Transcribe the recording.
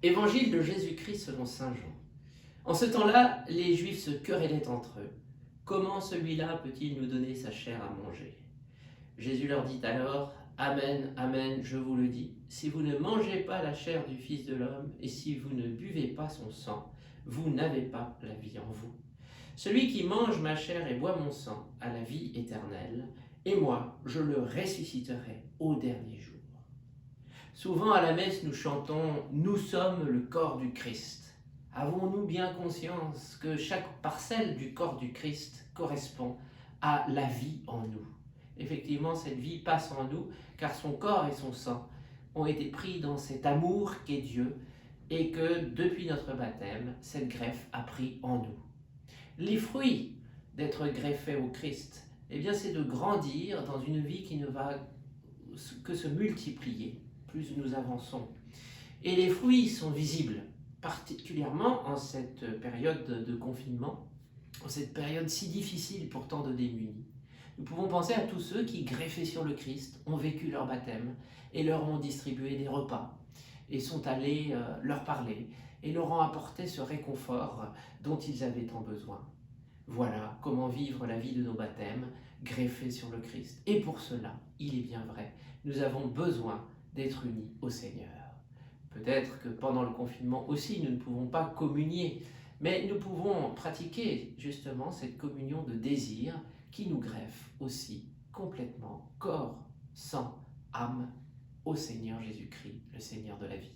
Évangile de Jésus-Christ selon saint Jean. En ce temps-là, les Juifs se querellaient entre eux. Comment celui-là peut-il nous donner sa chair à manger? Jésus leur dit alors, Amen, Amen, je vous le dis, si vous ne mangez pas la chair du Fils de l'homme et si vous ne buvez pas son sang, vous n'avez pas la vie en vous. Celui qui mange ma chair et boit mon sang a la vie éternelle, et moi, je le ressusciterai au dernier jour. Souvent à la messe, nous chantons « Nous sommes le corps du Christ ». Avons-nous bien conscience que chaque parcelle du corps du Christ correspond à la vie en nous? Effectivement, cette vie passe en nous, car son corps et son sang ont été pris dans cet amour qu'est Dieu, et que depuis notre baptême, cette greffe a pris en nous. Les fruits d'être greffés au Christ, eh bien, c'est de grandir dans une vie qui ne va que se multiplier plus nous avançons. Et les fruits sont visibles, particulièrement en cette période de confinement, en cette période si difficile pour tant de démunis. Nous pouvons penser à tous ceux qui, greffés sur le Christ, ont vécu leur baptême et leur ont distribué des repas et sont allés leur parler et leur ont apporté ce réconfort dont ils avaient tant besoin. Voilà comment vivre la vie de nos baptêmes, greffés sur le Christ. Et pour cela, il est bien vrai, nous avons besoin d'être unis au Seigneur. Peut-être que pendant le confinement aussi, nous ne pouvons pas communier, mais nous pouvons pratiquer justement cette communion de désir qui nous greffe aussi complètement, corps, sang, âme, au Seigneur Jésus-Christ, le Seigneur de la vie.